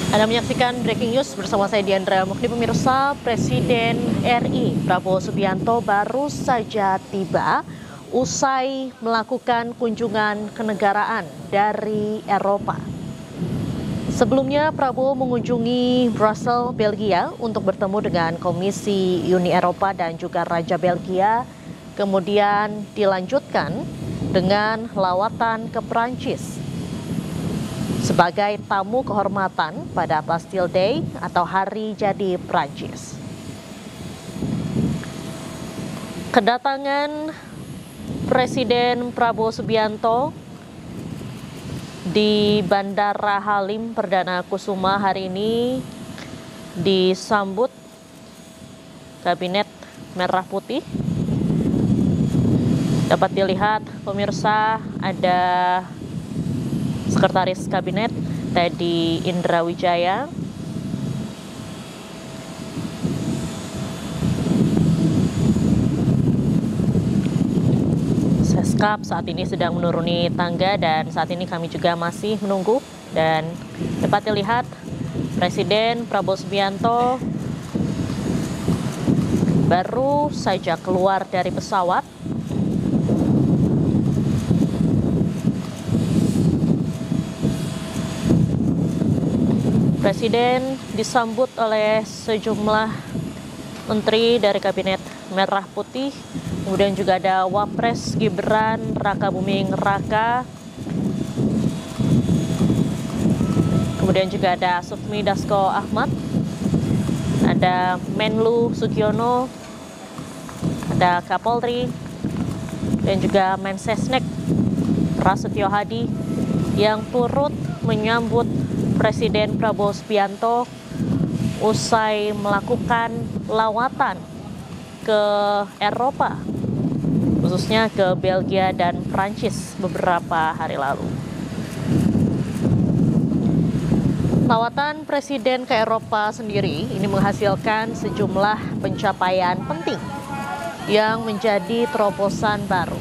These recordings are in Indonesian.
Anda menyaksikan Breaking News bersama saya Diandra Mukni. Pemirsa, Presiden RI Prabowo Subianto baru saja tiba usai melakukan kunjungan kenegaraan dari Eropa. Sebelumnya, Prabowo mengunjungi Brussels, Belgia untuk bertemu dengan Komisi Uni Eropa dan juga Raja Belgia. Kemudian dilanjutkan dengan lawatan ke Prancis sebagai tamu kehormatan pada Bastille Day atau Hari Jadi Prancis. Kedatangan Presiden Prabowo Subianto di Bandara Halim Perdana Kusuma hari ini disambut Kabinet Merah Putih. Dapat dilihat pemirsa, ada Sekretaris Kabinet Teddy Indra Wijaya, Seskap saat ini sedang menuruni tangga dan saat ini kami juga masih menunggu. Dan dapat dilihat Presiden Prabowo Subianto baru saja keluar dari pesawat. Presiden disambut oleh sejumlah menteri dari Kabinet Merah Putih, kemudian juga ada Wapres Gibran Rakabuming Raka, kemudian juga ada Sufmi Dasko Ahmad, ada Menlu Sugiono, ada Kapolri, dan juga Mensesnek Prasetyo Hadi yang turut menyambut Presiden Prabowo Subianto usai melakukan lawatan ke Eropa, khususnya ke Belgia dan Prancis beberapa hari lalu. Lawatan Presiden ke Eropa sendiri ini menghasilkan sejumlah pencapaian penting yang menjadi terobosan baru.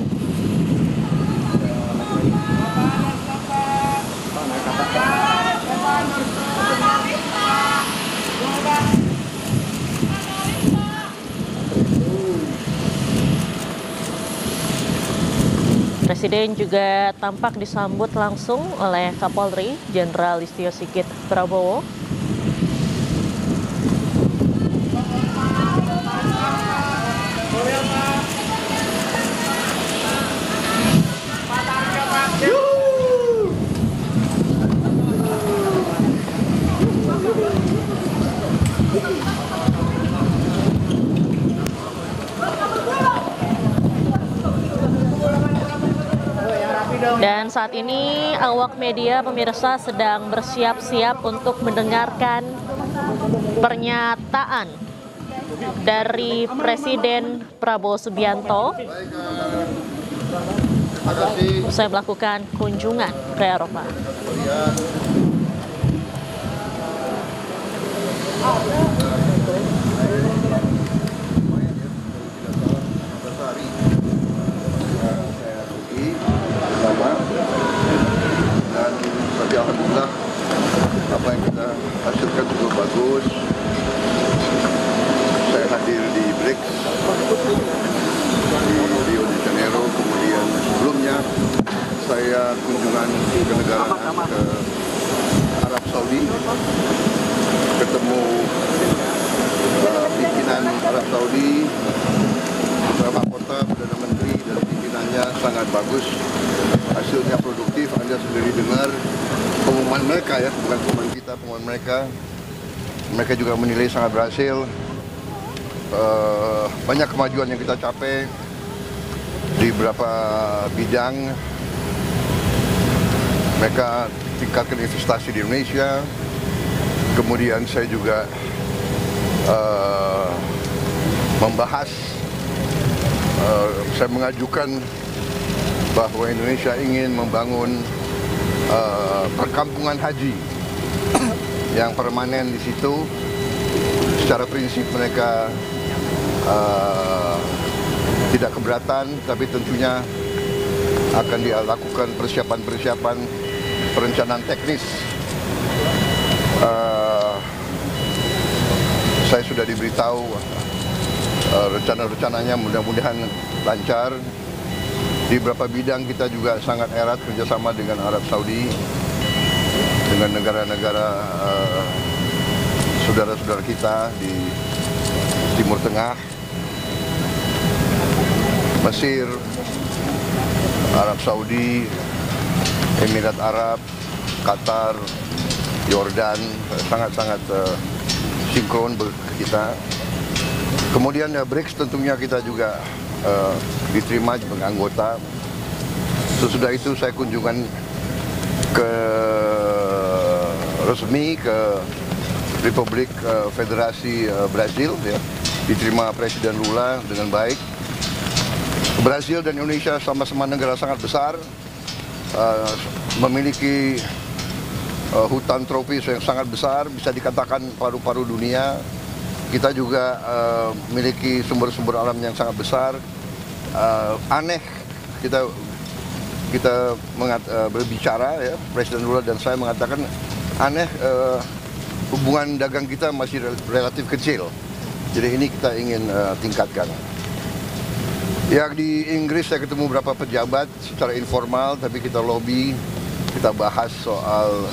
Presiden juga tampak disambut langsung oleh Kapolri Jenderal Listio Sigit Prabowo. Dan saat ini awak media pemirsa sedang bersiap-siap untuk mendengarkan pernyataan dari Presiden Prabowo Subianto usai melakukan kunjungan ke Eropa. Dan tapi alhamdulillah apa yang kita hasilkan cukup bagus. Saya hadir di BRICS di Rio de Janeiro, kemudian sebelumnya saya kunjungan kenegaraan ke Arab Saudi, ketemu pimpinan Arab Saudi, beberapa kota, Perdana Menteri dan pimpinannya sangat bagus. Hasilnya produktif, Anda sendiri dengar pengumuman mereka ya, bukan pengumuman kita, pengumuman mereka. Mereka juga menilai sangat berhasil. Banyak kemajuan yang kita capai di beberapa bidang. Mereka tingkatkan investasi di Indonesia. Kemudian saya juga membahas, saya mengajukan bahwa Indonesia ingin membangun perkampungan haji yang permanen di situ. Secara prinsip mereka tidak keberatan, tapi tentunya akan dilakukan persiapan-persiapan perencanaan teknis sudah diberitahu rencana-rencananya, mudah-mudahan lancar. Di beberapa bidang kita juga sangat erat kerjasama dengan Arab Saudi, dengan negara-negara saudara-saudara kita di Timur Tengah, Mesir, Arab Saudi, Emirat Arab, Qatar, Yordan, sangat-sangat sinkron kita. Kemudian BRICS tentunya kita juga diterima sebagai anggota. Sesudah itu saya kunjungan resmi ke Republik Federasi Brazil, ya, diterima Presiden Lula dengan baik. Brazil dan Indonesia sama-sama negara sangat besar, memiliki hutan tropis yang sangat besar, bisa dikatakan paru-paru dunia. Kita juga memiliki sumber-sumber alam yang sangat besar. Aneh kita berbicara, ya, Presiden Lula dan saya mengatakan aneh, hubungan dagang kita masih relatif kecil. Jadi ini kita ingin tingkatkan. Ya, di Inggris saya ketemu beberapa pejabat secara informal, tapi kita lobby, kita bahas soal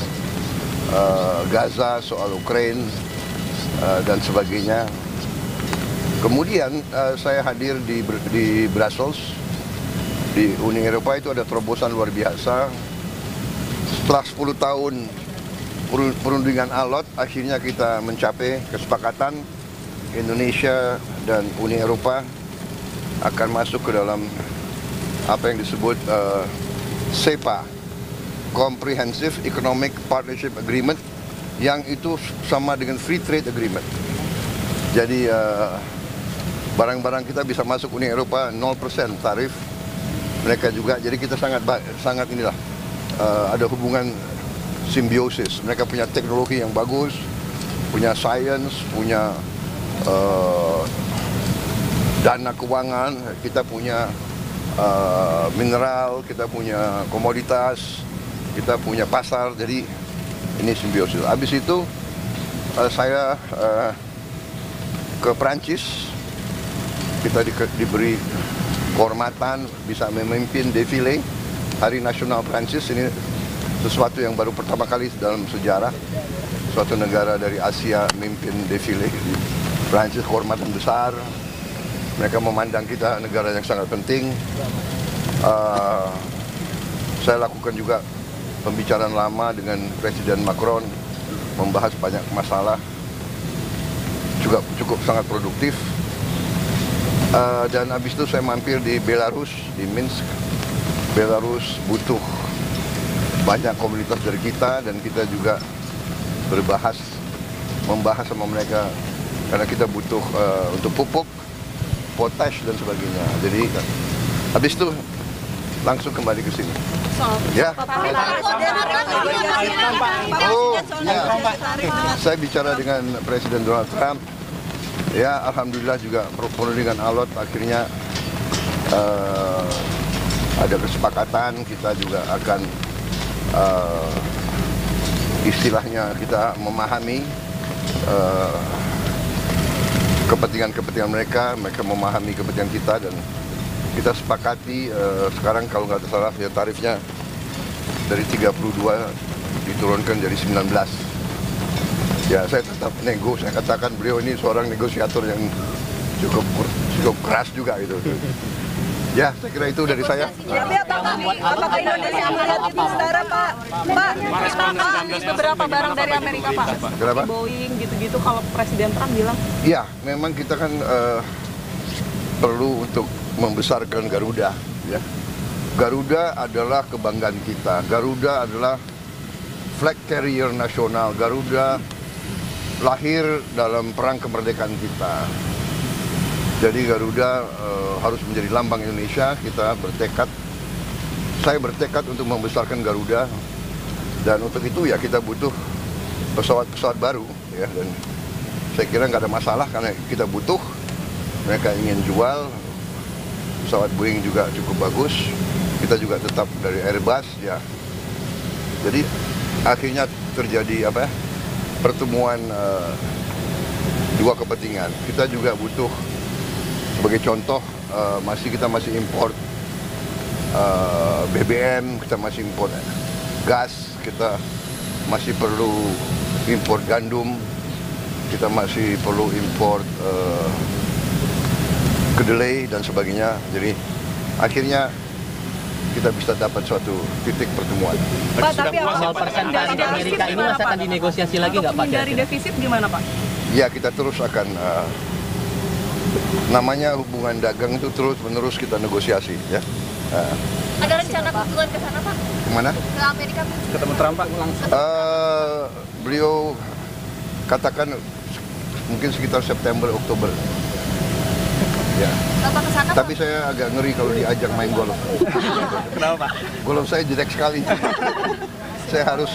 Gaza, soal Ukraina, dan sebagainya. Kemudian saya hadir di Brussels, di Uni Eropa. Itu ada terobosan luar biasa. Setelah 10 tahun perundingan alot, akhirnya kita mencapai kesepakatan Indonesia dan Uni Eropa akan masuk ke dalam apa yang disebut CEPA, Comprehensive Economic Partnership Agreement, yang itu sama dengan Free Trade Agreement. Jadi barang-barang kita bisa masuk Uni Eropa 0% tarif, mereka juga. Jadi kita sangat inilah ada hubungan simbiosis. Mereka punya teknologi yang bagus, punya sains, punya dana keuangan, kita punya mineral, kita punya komoditas, kita punya pasar. Jadi ini simbiosis. Habis itu saya ke Prancis. Kita diberi kehormatan bisa memimpin defile Hari Nasional Prancis. Ini sesuatu yang baru pertama kali dalam sejarah suatu negara dari Asia memimpin defile di Prancis. Kehormatan besar. Mereka memandang kita negara yang sangat penting. Saya lakukan juga pembicaraan lama dengan Presiden Macron, membahas banyak masalah, juga cukup sangat produktif. Dan habis itu saya mampir di Belarus, di Minsk. Belarus butuh banyak komunitas dari kita, dan kita juga membahas sama mereka, karena kita butuh untuk pupuk, potash dan sebagainya. Jadi habis itu langsung kembali ke sini. Ya. Oh, ya. Saya bicara dengan Presiden Donald Trump. Ya, alhamdulillah juga perundingan alot akhirnya ada kesepakatan. Kita juga akan istilahnya kita memahami kepentingan mereka memahami kepentingan kita, dan kita sepakati sekarang kalau nggak salah ya tarifnya dari 32 diturunkan jadi 19. Ya, saya tetap nego. Saya katakan beliau ini seorang negosiator yang cukup keras juga gitu. Ya, saya kira itu dari saya. Tapi apakah Indonesia melihat itu saudara, Pak? Kita beberapa barang dari Amerika, Pak. Kenapa? Boeing gitu-gitu kalau Presiden Trump bilang. Ya, memang kita kan perlu untuk membesarkan Garuda. Ya. Garuda adalah kebanggaan kita. Garuda adalah flag carrier nasional. Garuda lahir dalam perang kemerdekaan kita. Jadi Garuda harus menjadi lambang Indonesia. Kita bertekad, saya bertekad untuk membesarkan Garuda, dan untuk itu ya kita butuh pesawat-pesawat baru, ya. Dan saya kira nggak ada masalah karena kita butuh. Mereka ingin jual pesawat Boeing juga cukup bagus. Kita juga tetap dari Airbus, ya. Jadi akhirnya terjadi pertemuan dua kepentingan. Kita juga butuh, sebagai contoh, kita masih import BBM, kita masih import gas, kita masih perlu import gandum, kita masih perlu import kedelai dan sebagainya. Jadi akhirnya kita bisa dapat suatu titik pertemuan. Pak, tapi soal persentasenya di Amerika ini masih akan dinegosiasi lagi nggak Pak? Dari defisit gimana Pak? Ya, kita terus akan namanya hubungan dagang itu terus-menerus kita negosiasi, ya. Ada rencana kunjungan ke sana Pak? Kemana? Ke Amerika Pak? Ketemu Trump Pak langsung. Beliau katakan mungkin sekitar September Oktober. Ya. Bapak ke sana Pak? Tapi saya agak ngeri kalau diajak main golf. Kenapa Pak? Golf saya jelek sekali. Saya harus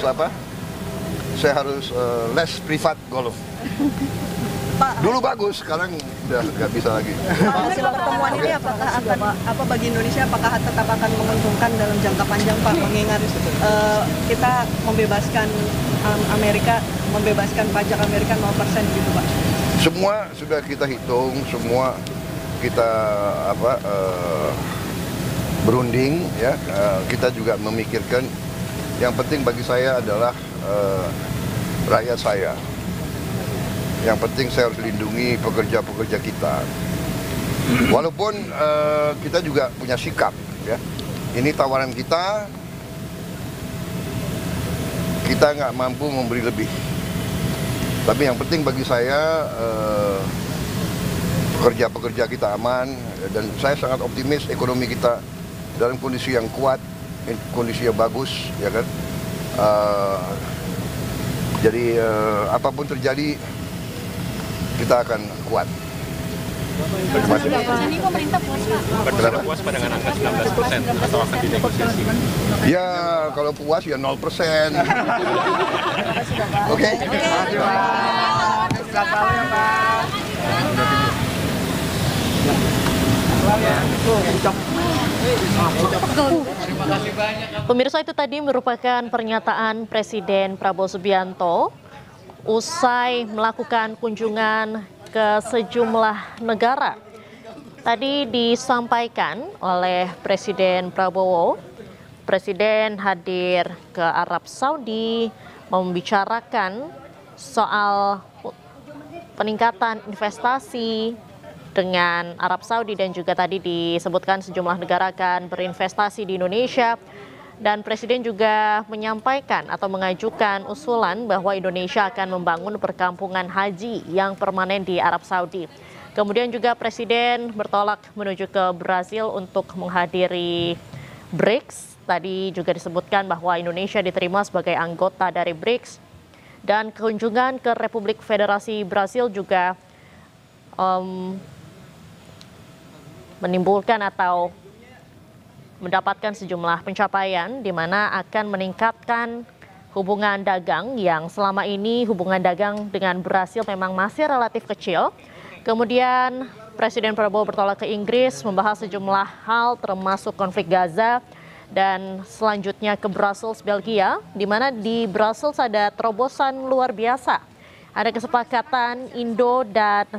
Saya harus les privat golf. Pak, Dulu bagus, sekarang udah nggak bisa lagi. hasil pertemuan ini apakah akan bagi Indonesia apakah tetap akan menguntungkan dalam jangka panjang Pak, mengingat kita membebaskan Amerika, membebaskan pajak Amerika 0% gitu Pak? Semua sudah kita hitung, semua kita berunding, ya. Kita juga memikirkan yang penting bagi saya adalah rakyat saya. Yang penting saya harus lindungi pekerja-pekerja kita. Walaupun kita juga punya sikap, ya. Ini tawaran kita nggak mampu memberi lebih. Tapi yang penting bagi saya pekerja-pekerja kita aman, dan saya sangat optimis ekonomi kita dalam kondisi yang kuat, kondisi yang bagus, ya kan. Jadi apapun terjadi kita akan kuat. Terima kasih. Jadi pemerintah puas Pak? Kenapa? Puas pada dengan angka 19% atau akan dinegosiasi? Ya, kalau puas ya 0%. Oke? Pemirsa, itu tadi merupakan pernyataan Presiden Prabowo Subianto usai melakukan kunjungan ke sejumlah negara. Tadi disampaikan oleh Presiden Prabowo, Presiden hadir ke Arab Saudi membicarakan soal peningkatan investasi dengan Arab Saudi, dan juga tadi disebutkan sejumlah negara akan berinvestasi di Indonesia. Dan Presiden juga menyampaikan atau mengajukan usulan bahwa Indonesia akan membangun perkampungan haji yang permanen di Arab Saudi. Kemudian juga Presiden bertolak menuju ke Brasil untuk menghadiri BRICS. Tadi juga disebutkan bahwa Indonesia diterima sebagai anggota dari BRICS. Dan kunjungan ke Republik Federasi Brasil juga menimbulkan atau mendapatkan sejumlah pencapaian, di mana akan meningkatkan hubungan dagang yang selama ini hubungan dagang dengan Brasil memang masih relatif kecil. Kemudian Presiden Prabowo bertolak ke Inggris membahas sejumlah hal termasuk konflik Gaza, dan selanjutnya ke Brussels, Belgia, di mana di Brussels ada terobosan luar biasa. Ada kesepakatan Indo dan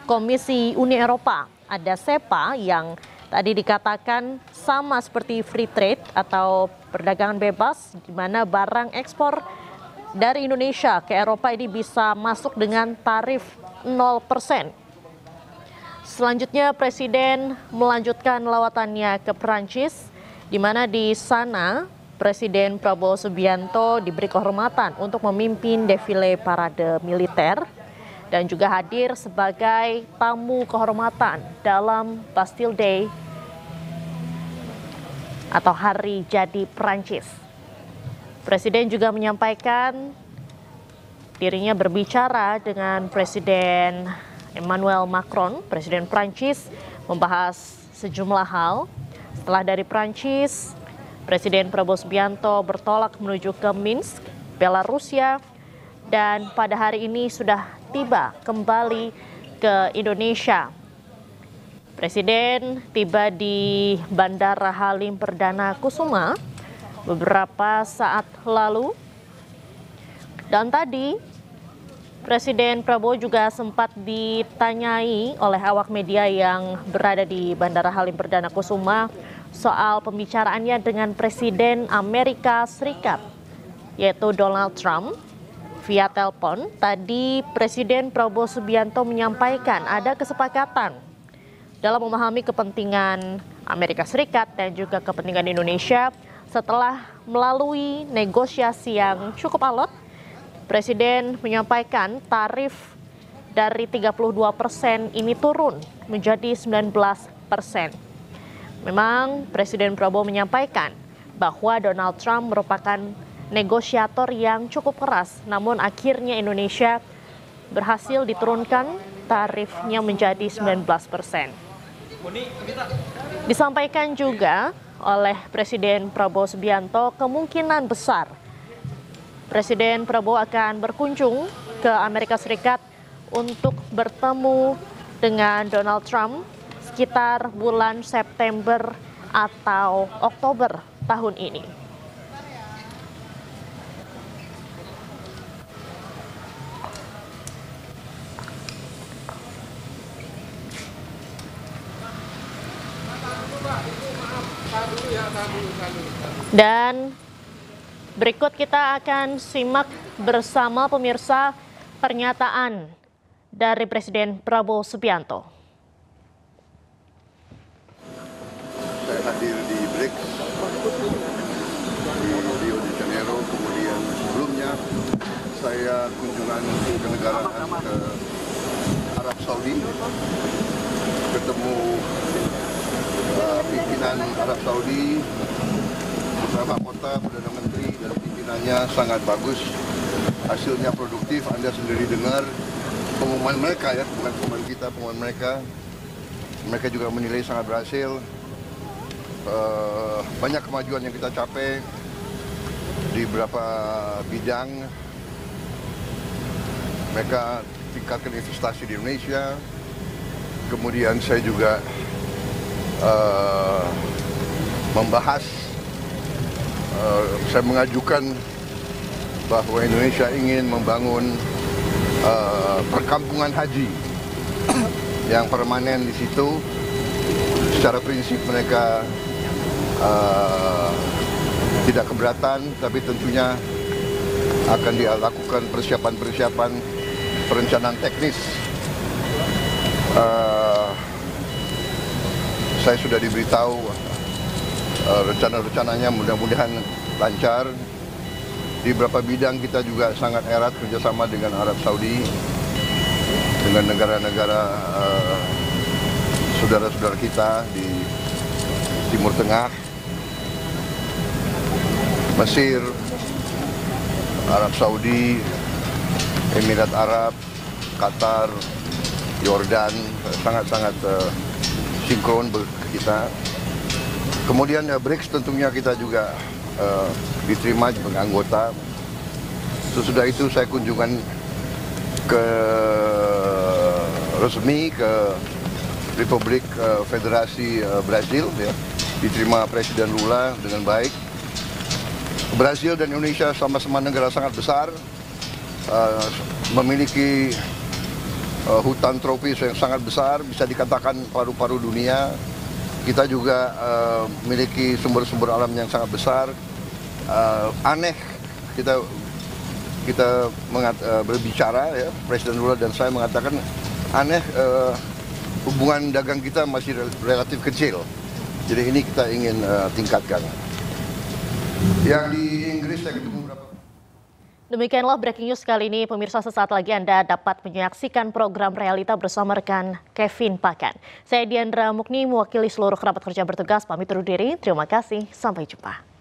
Komisi Uni Eropa. Ada SEPA yang tadi dikatakan sama seperti free trade atau perdagangan bebas, di mana barang ekspor dari Indonesia ke Eropa ini bisa masuk dengan tarif 0%. Selanjutnya Presiden melanjutkan lawatannya ke Perancis, di mana di sana Presiden Prabowo Subianto diberi kehormatan untuk memimpin defile parade militer dan juga hadir sebagai tamu kehormatan dalam Bastille Day atau Hari Jadi Perancis. Presiden juga menyampaikan dirinya berbicara dengan Presiden Emmanuel Macron, Presiden Prancis, membahas sejumlah hal. Setelah dari Prancis, Presiden Prabowo Subianto bertolak menuju ke Minsk, Belarusia, dan pada hari ini sudah tiba kembali ke Indonesia. Presiden tiba di Bandara Halim Perdana Kusuma beberapa saat lalu. Dan tadi Presiden Prabowo juga sempat ditanyai oleh awak media yang berada di Bandara Halim Perdana Kusuma soal pembicaraannya dengan Presiden Amerika Serikat, yaitu Donald Trump, via telepon. Tadi Presiden Prabowo Subianto menyampaikan ada kesepakatan dalam memahami kepentingan Amerika Serikat dan juga kepentingan Indonesia setelah melalui negosiasi yang cukup alot. Presiden menyampaikan tarif dari 32% ini turun menjadi 19%. Memang Presiden Prabowo menyampaikan bahwa Donald Trump merupakan negosiator yang cukup keras, namun akhirnya Indonesia berhasil diturunkan tarifnya menjadi 19%. Disampaikan juga oleh Presiden Prabowo Subianto kemungkinan besar Presiden Prabowo akan berkunjung ke Amerika Serikat untuk bertemu dengan Donald Trump sekitar bulan September atau Oktober tahun ini. Dan berikut kita akan simak bersama pemirsa pernyataan dari Presiden Prabowo Subianto. Saya hadir di BRICS di Rio de Janeiro, kemudian sebelumnya saya kunjungan ke negara ke Arab Saudi, ketemu pimpinan Arab Saudi, beberapa kota, Perdana Menteri dan pimpinannya sangat bagus. Hasilnya produktif, Anda sendiri dengar pengumuman mereka ya, bukan pengumuman kita, pengumuman mereka. Mereka juga menilai sangat berhasil. Banyak kemajuan yang kita capai di beberapa bidang. Mereka tingkatkan investasi di Indonesia. Kemudian saya juga membahas, saya mengajukan bahwa Indonesia ingin membangun perkampungan haji yang permanen di situ. Secara prinsip mereka tidak keberatan, tapi tentunya akan dilakukan persiapan-persiapan perencanaan teknis. Saya sudah diberitahu rencana-rencananya mudah-mudahan lancar. Di beberapa bidang kita juga sangat erat kerjasama dengan Arab Saudi, dengan negara-negara saudara-saudara kita di Timur Tengah, Mesir, Arab Saudi, Emirat Arab, Qatar, Yordan, sangat-sangat sinkron kita. Kemudian BRICS tentunya kita juga diterima sebagai anggota. Sesudah itu saya kunjungan ke resmi ke Republik Federasi Brazil ya, diterima Presiden Lula dengan baik. Brazil dan Indonesia sama-sama negara sangat besar, memiliki hutan tropis yang sangat besar, bisa dikatakan paru-paru dunia. Kita juga memiliki sumber-sumber alam yang sangat besar. Aneh kita berbicara ya, Presiden Lula dan saya mengatakan aneh, hubungan dagang kita masih relatif kecil. Jadi ini kita ingin tingkatkan. Yang di Inggris saya ketemu berapa? Demikianlah breaking news kali ini. Pemirsa, sesaat lagi Anda dapat menyaksikan program Realita bersama rekan Kevin Pakan. Saya Diandra Mukni, mewakili seluruh kerabat kerja bertugas, pamit undur diri. Terima kasih, sampai jumpa.